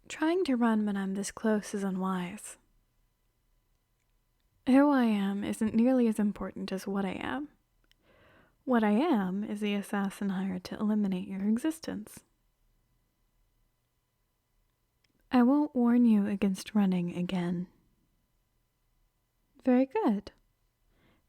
Trying to run when I'm this close is unwise. Who I am isn't nearly as important as what I am. What I am is the assassin hired to eliminate your existence. I won't warn you against running again. Very good.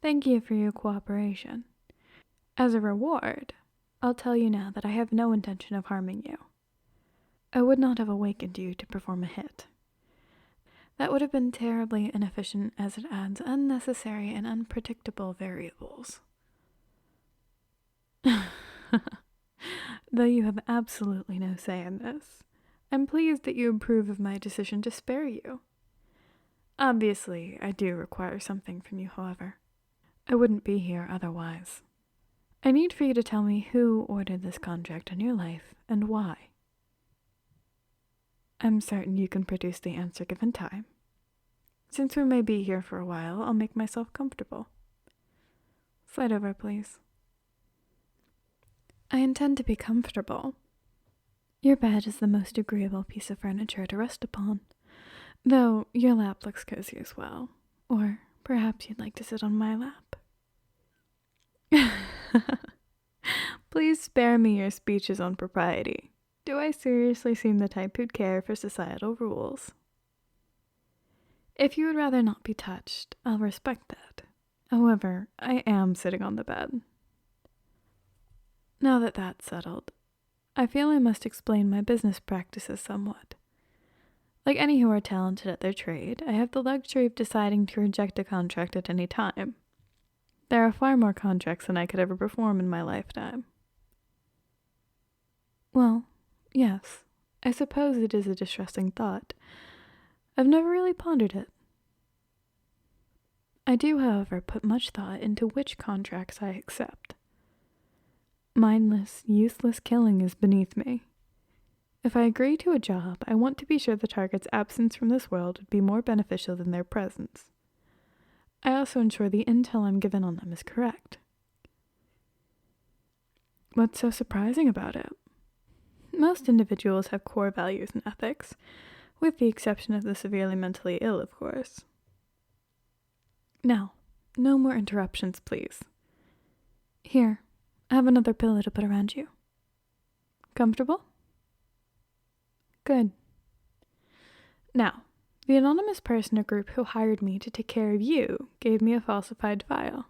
Thank you for your cooperation. As a reward, I'll tell you now that I have no intention of harming you. I would not have awakened you to perform a hit. That would have been terribly inefficient as it adds unnecessary and unpredictable variables. Though you have absolutely no say in this, I'm pleased that you approve of my decision to spare you. Obviously, I do require something from you, however. I wouldn't be here otherwise. I need for you to tell me who ordered this contract on your life and why. I'm certain you can produce the answer given time. Since we may be here for a while, I'll make myself comfortable. Slide over, please. I intend to be comfortable. Your bed is the most agreeable piece of furniture to rest upon, though your lap looks cozy as well, or perhaps you'd like to sit on my lap. Please spare me your speeches on propriety. Do I seriously seem the type who'd care for societal rules? If you would rather not be touched, I'll respect that. However, I am sitting on the bed. Now that that's settled, I feel I must explain my business practices somewhat. Like any who are talented at their trade, I have the luxury of deciding to reject a contract at any time. There are far more contracts than I could ever perform in my lifetime. Well, yes, I suppose it is a distressing thought. I've never really pondered it. I do, however, put much thought into which contracts I accept. Mindless, useless killing is beneath me. If I agree to a job, I want to be sure the target's absence from this world would be more beneficial than their presence. I also ensure the intel I'm given on them is correct. What's so surprising about it? Most individuals have core values and ethics, with the exception of the severely mentally ill, of course. Now, no more interruptions, please. Here, I have another pillow to put around you. Comfortable? Good. Now, the anonymous person or group who hired me to take care of you gave me a falsified file.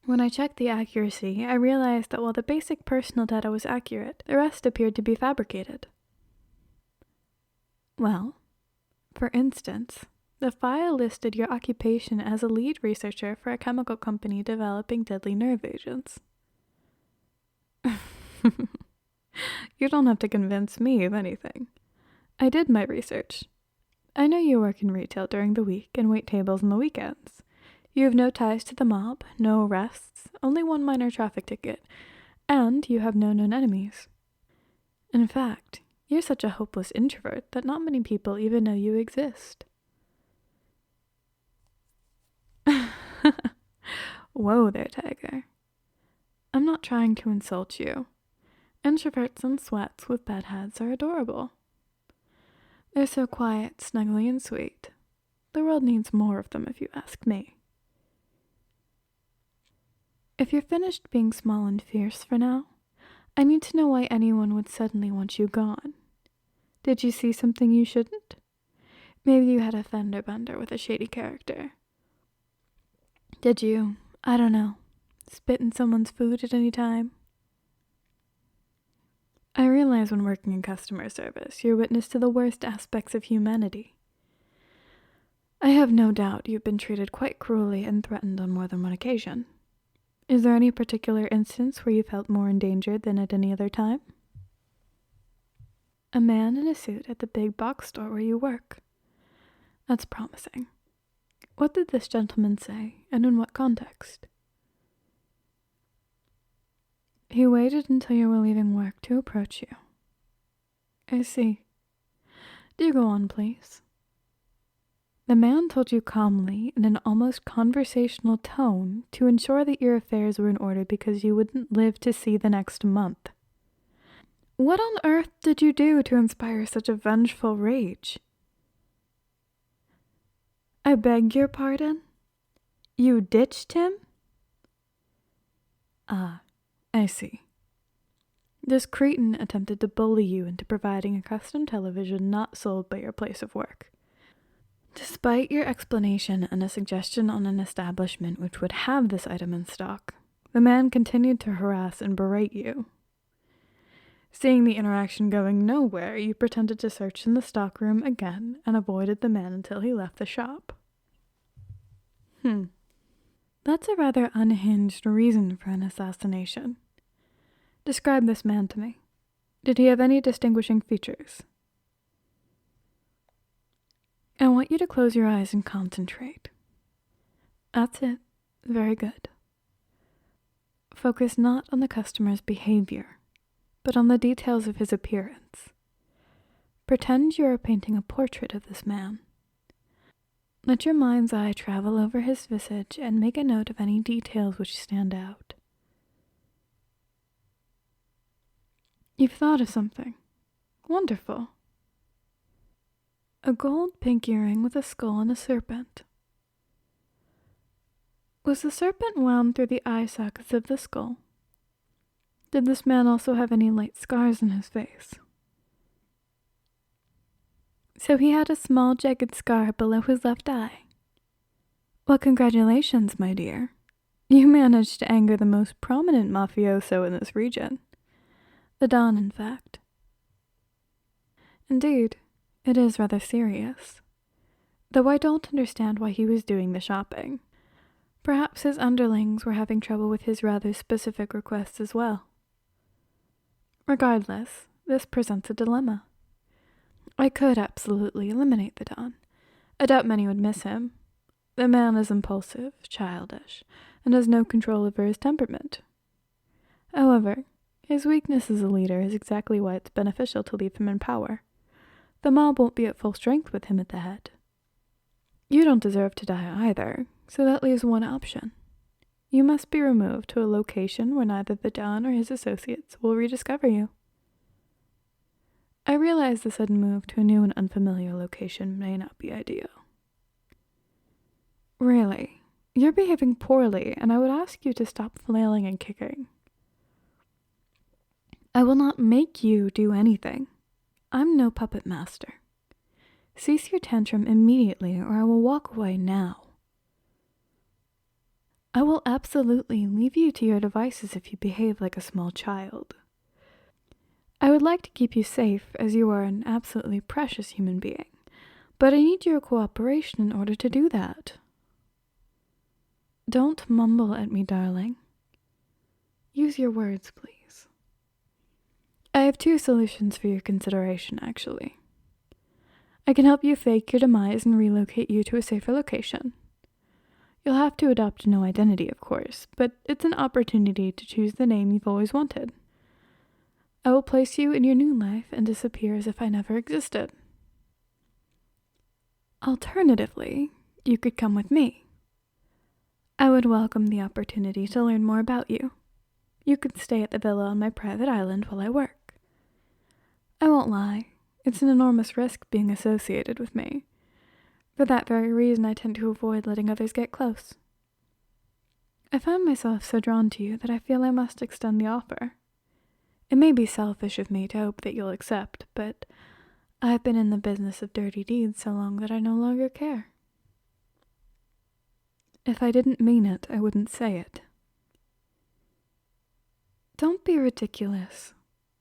When I checked the accuracy, I realized that while the basic personal data was accurate, the rest appeared to be fabricated. Well, for instance, the file listed your occupation as a lead researcher for a chemical company developing deadly nerve agents. You don't have to convince me of anything. I did my research. I know you work in retail during the week and wait tables on the weekends. You have no ties to the mob, no arrests, only one minor traffic ticket, and you have no known enemies. In fact, you're such a hopeless introvert that not many people even know you exist. Whoa there, Tiger. I'm not trying to insult you. Introverts in sweats with bed heads are adorable. They're so quiet, snuggly, and sweet. The world needs more of them, if you ask me. If you're finished being small and fierce for now, I need to know why anyone would suddenly want you gone. Did you see something you shouldn't? Maybe you had a fender bender with a shady character. Did you, I don't know, spit in someone's food at any time? I realize when working in customer service, you're witness to the worst aspects of humanity. I have no doubt you've been treated quite cruelly and threatened on more than one occasion. Is there any particular instance where you felt more endangered than at any other time? A man in a suit at the big box store where you work. That's promising. What did this gentleman say, and in what context? He waited until you were leaving work to approach you. I see. Do go on, please. The man told you calmly, in an almost conversational tone, to ensure that your affairs were in order because you wouldn't live to see the next month. What on earth did you do to inspire such a vengeful rage? I beg your pardon? You ditched him? Ah, I see. This cretin attempted to bully you into providing a custom television not sold by your place of work. Despite your explanation and a suggestion on an establishment which would have this item in stock, the man continued to harass and berate you. Seeing the interaction going nowhere, you pretended to search in the stockroom again and avoided the man until he left the shop. That's a rather unhinged reason for an assassination. Describe this man to me. Did he have any distinguishing features? I want you to close your eyes and concentrate. That's it. Very good. Focus not on the customer's behavior, but on the details of his appearance. Pretend you are painting a portrait of this man. Let your mind's eye travel over his visage and make a note of any details which stand out. You've thought of something. Wonderful. A gold pink earring with a skull and a serpent. Was the serpent wound through the eye sockets of the skull? Did this man also have any light scars on his face? So he had a small jagged scar below his left eye. Well, congratulations, my dear. You managed to anger the most prominent mafioso in this region. The Don, in fact. Indeed, it is rather serious. Though I don't understand why he was doing the shopping. Perhaps his underlings were having trouble with his rather specific requests as well. Regardless, this presents a dilemma. I could absolutely eliminate the Don. I doubt many would miss him. The man is impulsive, childish, and has no control over his temperament. However, his weakness as a leader is exactly why it's beneficial to leave him in power. The mob won't be at full strength with him at the head. You don't deserve to die either, so that leaves one option. You must be removed to a location where neither the Don or his associates will rediscover you. I realize the sudden move to a new and unfamiliar location may not be ideal. Really, you're behaving poorly, and I would ask you to stop flailing and kicking. I will not make you do anything. I'm no puppet master. Cease your tantrum immediately, or I will walk away now. I will absolutely leave you to your devices if you behave like a small child. I would like to keep you safe, as you are an absolutely precious human being, but I need your cooperation in order to do that. Don't mumble at me, darling. Use your words, please. I have 2 solutions for your consideration, actually. I can help you fake your demise and relocate you to a safer location. You'll have to adopt a new identity, of course, but it's an opportunity to choose the name you've always wanted. I will place you in your new life and disappear as if I never existed. Alternatively, you could come with me. I would welcome the opportunity to learn more about you. You could stay at the villa on my private island while I work. I won't lie, it's an enormous risk being associated with me. For that very reason, I tend to avoid letting others get close. I find myself so drawn to you that I feel I must extend the offer. It may be selfish of me to hope that you'll accept, but I've been in the business of dirty deeds so long that I no longer care. If I didn't mean it, I wouldn't say it. Don't be ridiculous.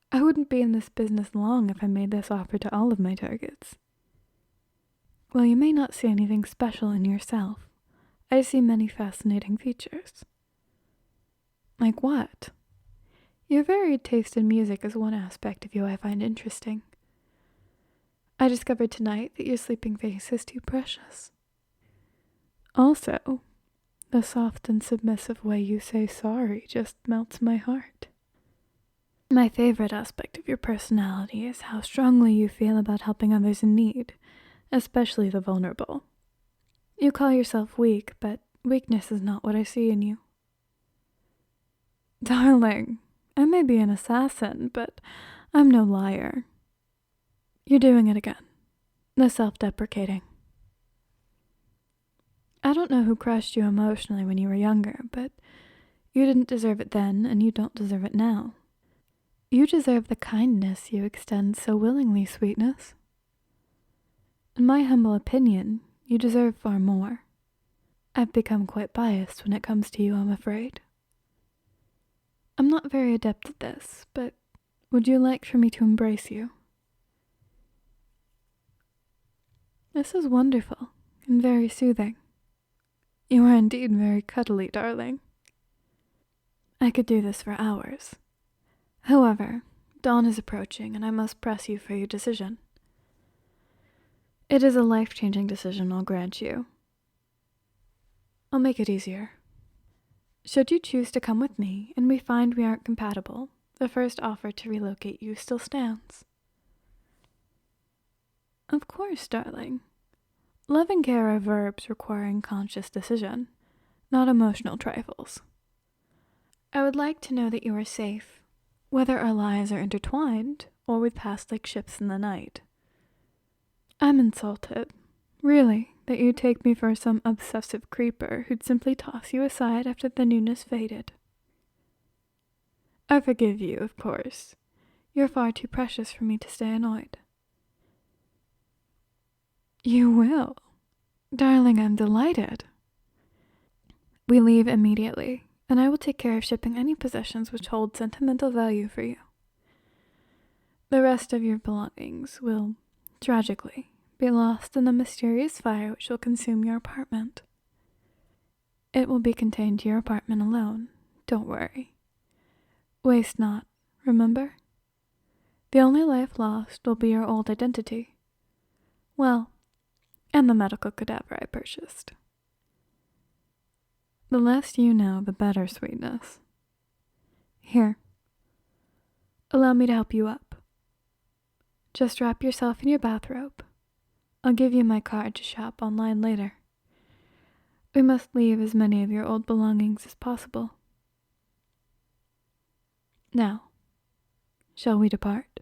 I wouldn't be in this business long if I made this offer to all of my targets. While you may not see anything special in yourself, I see many fascinating features. Like what? Your varied taste in music is one aspect of you I find interesting. I discovered tonight that your sleeping face is too precious. Also, the soft and submissive way you say sorry just melts my heart. My favorite aspect of your personality is how strongly you feel about helping others in need, especially the vulnerable. You call yourself weak, but weakness is not what I see in you. Darling, I may be an assassin, but I'm no liar. You're doing it again. The self-deprecating. I don't know who crushed you emotionally when you were younger, but you didn't deserve it then, and you don't deserve it now. You deserve the kindness you extend so willingly, sweetness. In my humble opinion, you deserve far more. I've become quite biased when it comes to you, I'm afraid. I'm not very adept at this, but would you like for me to embrace you? This is wonderful and very soothing. You are indeed very cuddly, darling. I could do this for hours. However, dawn is approaching and I must press you for your decision. It is a life-changing decision, I'll grant you. I'll make it easier. Should you choose to come with me and we find we aren't compatible, the first offer to relocate you still stands. Of course, darling. Love and care are verbs requiring conscious decision, not emotional trifles. I would like to know that you are safe, whether our lives are intertwined or we pass like ships in the night. I'm insulted, really, that you take me for some obsessive creeper who'd simply toss you aside after the newness faded. I forgive you, of course. You're far too precious for me to stay annoyed. You will. Darling, I'm delighted. We leave immediately, and I will take care of shipping any possessions which hold sentimental value for you. The rest of your belongings will, tragically, be lost in the mysterious fire which will consume your apartment. It will be contained to your apartment alone, don't worry. Waste not, remember? The only life lost will be your old identity. Well, and the medical cadaver I purchased. The less you know, the better, sweetness. Here, allow me to help you up. Just wrap yourself in your bathrobe. I'll give you my card to shop online later. We must leave as many of your old belongings as possible. Now, shall we depart?